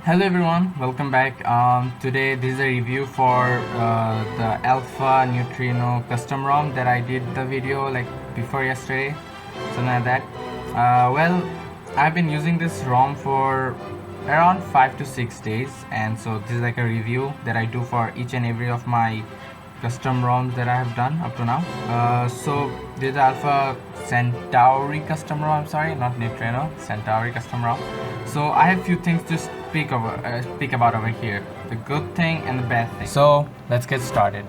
Hello everyone, welcome back. Today this is a review for the Alpha Neutrino custom ROM that I did the video like before yesterday, something like that. Well, I've been using this ROM for around 5 to 6 days, and so this is like a review that I do for each and every of my custom ROMs that I have done up to now. So this is Alpha Centauri custom ROM. I'm sorry, not Neutrino, Centauri custom ROM. So I have few things to speak about over here: the good thing and the bad thing. So let's get started.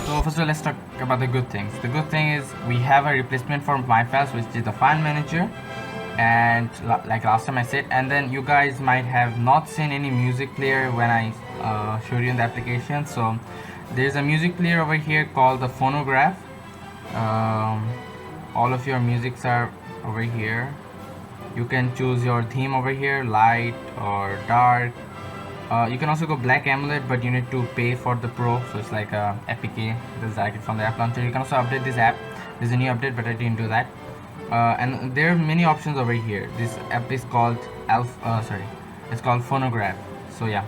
So first of all, let's talk about the good things. The good thing is we have a replacement for my files, which is the file manager. And like last time I said, and then you guys might have not seen any music player when I showed you in the application. So there's a music player over here called the phonograph. All of your musics are over here. You can choose your theme over here, light or dark. You can also go black AMOLED, but you need to pay for the pro, so it's like a APK. This is directly from the app launcher. You can also update this app. There's a new update, but I didn't do that. And there are many options over here. This app is called it's called phonograph. So yeah,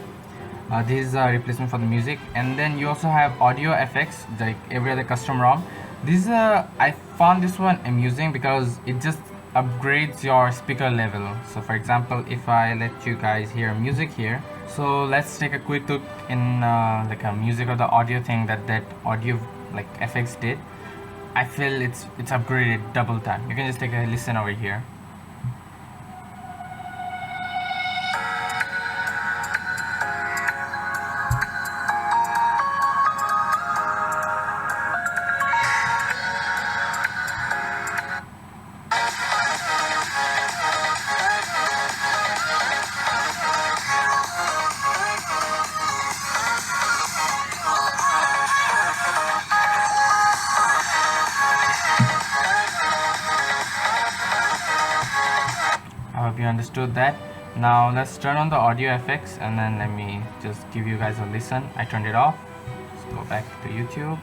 this is a replacement for the music. And then you also have audio effects like every other custom ROM. This I found this one amusing because it just upgrades your speaker level. So for example, if I let you guys hear music here, so let's take a quick look in like a music or the audio thing that audio like effects did. I feel it's upgraded double time. You can just take a listen over here. I hope you understood that. Now let's turn on the audio effects and then let me just give you guys a listen. I turned it off. Let's go back to YouTube.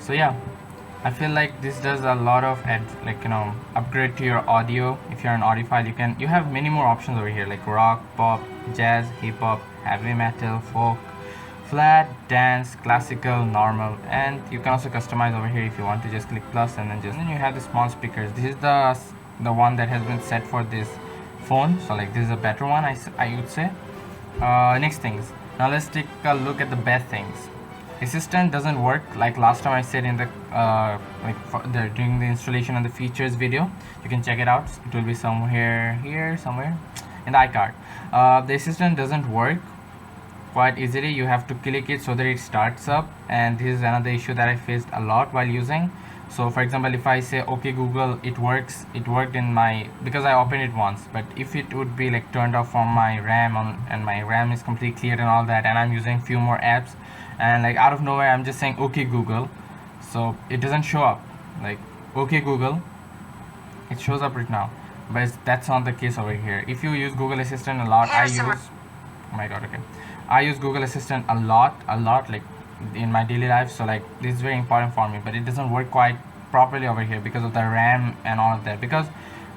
So yeah, I feel like this does a lot of upgrade to your audio. If you're an audiophile, you have many more options over here like rock, pop, jazz, hip hop, heavy metal, folk, flat, dance, classical, normal, and you can also customize over here if you want to. Just click plus and then you have the small speakers. This is the one that has been set for this phone, so like this is a better one, I would say. Next things. Now let's take a look at the bad things. Assistant doesn't work like last time I said in the during the installation and the features video. You can check it out. It will be somewhere here, somewhere in the iCard. The assistant doesn't work quite easily. You have to click it so that it starts up, and this is another issue that I faced a lot while using. So for example, if I say okay Google, it worked in my, because I opened it once. But if it would be like turned off from my RAM and my RAM is completely cleared and all that, and I'm using few more apps, and like out of nowhere I'm just saying okay Google, so it doesn't show up like okay Google. It shows up right now, but that's not the case over here. If you use Google Assistant a lot, oh my god, okay, I use Google Assistant a lot like in my daily life, so like this is very important for me, but it doesn't work quite properly over here because of the RAM and all of that. Because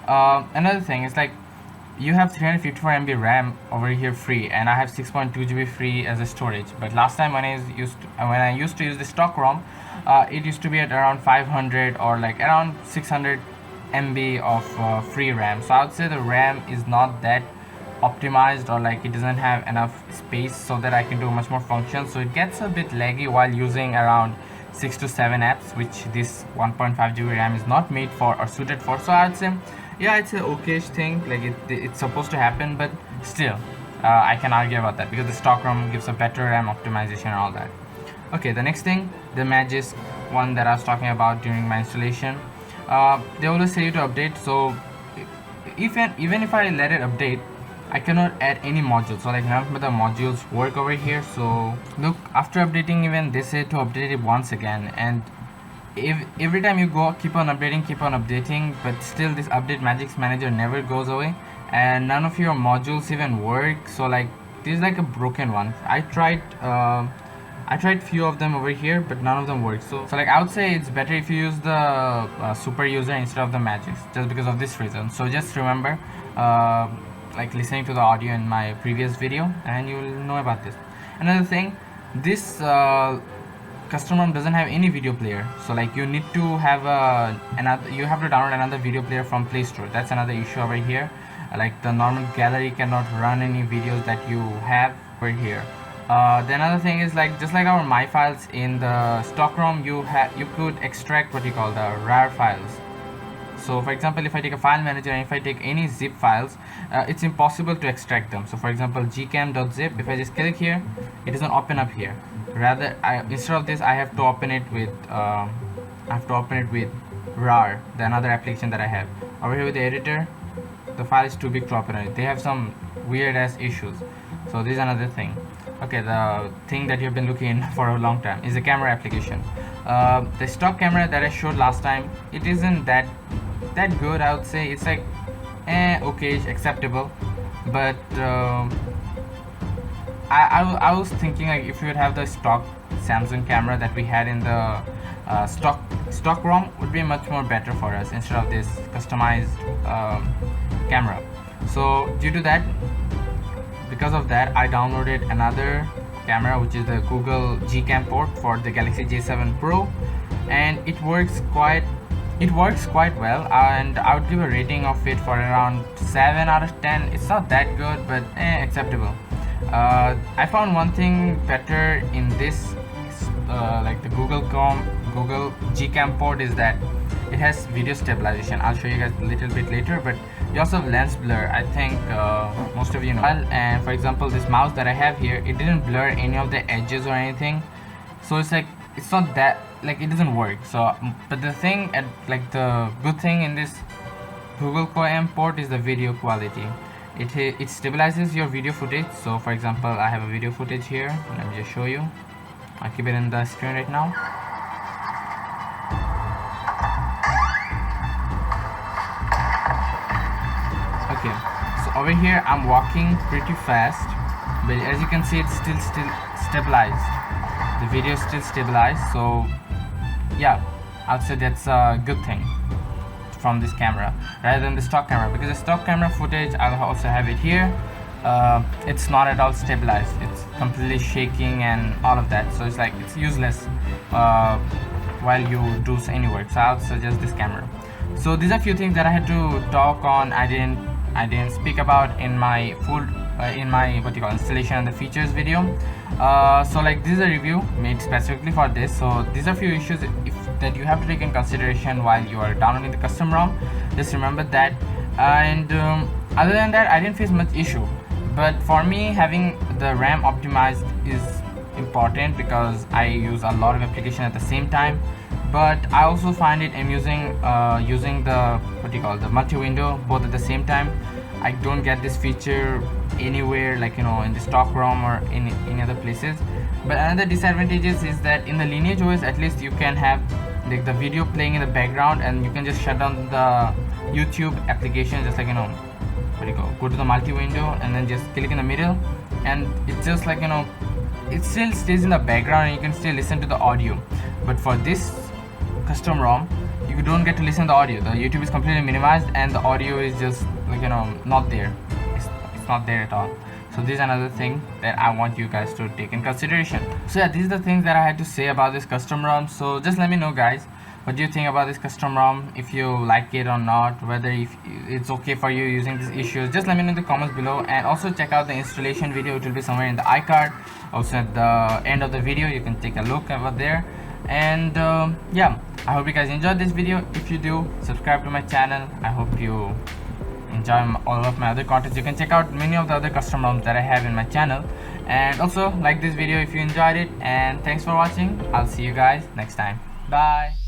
another thing is like you have 354 MB RAM over here free, and I have 6.2 GB free as a storage. But last time when I used to use the stock ROM, it used to be at around 500 or like around 600 MB of free RAM. So I would say the RAM is not that optimized, or like it doesn't have enough space so that I can do much more functions. So it gets a bit laggy while using around 6 to 7 apps, which this 1.5 GB RAM is not made for or suited for. So I'd say yeah, it's an okayish thing, like it's supposed to happen, but still I can argue about that because the stock ROM gives a better RAM optimization and all that. Okay, the next thing, the Magisk one that I was talking about during my installation. They always say you to update, so even if I let it update, I cannot add any modules. So like none of the modules work over here. So look, after updating, even they say to update it once again, and if every time you go keep on updating, but still this update magic manager never goes away, and none of your modules even work. So like this is like a broken one. I tried few of them over here, but none of them work. So like I would say it's better if you use the super user instead of the magics, just because of this reason. So just remember like listening to the audio in my previous video, and you will know about this. Another thing, this custom ROM doesn't have any video player. So like you need to have you have to download another video player from Play Store. That's another issue over here. Like the normal gallery cannot run any videos that you have over here. The another thing is, like just like our my files in the stock ROM, you could extract what you call the RAR files. So for example, if I take a file manager and if I take any zip files, it's impossible to extract them. So for example, gcam.zip, if I just click here, it doesn't open up here. Rather, instead of this, I have to open it with RAR, the another application that I have. Over here with the editor, the file is too big to open it. They have some weird ass issues. So this is another thing. Okay, the thing that you've been looking for a long time is the camera application. The stock camera that I showed last time, it isn't that good, I would say. It's like okay, acceptable, but I was thinking like if you would have the stock Samsung camera that we had in the stock ROM, would be much more better for us instead of this customized camera. So because of that, I downloaded another camera, which is the Google Gcam port for the Galaxy J7 Pro, and it works quite well, and I would give a rating of it for around 7 out of 10. It's not that good, but acceptable. I found one thing better in this like the Google Gcam port, is that it has video stabilization. I'll show you guys a little bit later, but you also have lens blur. I think most of you know. And for example, this mouse that I have here, it didn't blur any of the edges or anything. So it's like, it's not that, like it doesn't work. So but the good thing in this Google Gcam port is the video quality. It stabilizes your video footage. So for example, I have a video footage here. Let me just show you. I'll keep it in the screen right now. Okay, so over here I'm walking pretty fast, but as you can see, it's still stabilized. The video is still stabilized. So yeah, I'd say that's a good thing from this camera rather than the stock camera, because the stock camera footage, I'll also have it here, it's not at all stabilized. It's completely shaking and all of that, so it's like it's useless while you do any work. So I'll suggest this camera. So these are a few things that I had to talk on. I didn't speak about in my full installation and the features video. So like this is a review made specifically for this. So these are few issues that you have to take in consideration while you are downloading the custom ROM. Just remember that. And other than that, I didn't face much issue. But for me, having the RAM optimized is important because I use a lot of applications at the same time. But I also find it amusing using the the multi-window both at the same time. I don't get this feature anywhere, like in the stock ROM or in any other places. But another disadvantages is that in the LineageOS, at least you can have like the video playing in the background, and you can just shut down the YouTube application, just like go to the multi-window and then just click in the middle, and it's just like it still stays in the background and you can still listen to the audio. But for this custom ROM, you don't get to listen to the audio. The YouTube is completely minimized and the audio is just like not there. It's not there at all. So this is another thing that I want you guys to take in consideration. So yeah, these are the things that I had to say about this custom ROM. So just let me know, guys, what do you think about this custom ROM, if you like it or not, whether if it's okay for you using these issues. Just let me know in the comments below, and also check out the installation video. It will be somewhere in the iCard. Also at the end of the video, you can take a look over there. And yeah, I hope you guys enjoyed this video. If you do, subscribe to my channel. I hope you enjoy all of my other contents. You can check out many of the other custom ROMs that I have in my channel, and also like this video if you enjoyed it. And thanks for watching. I'll see you guys next time. Bye.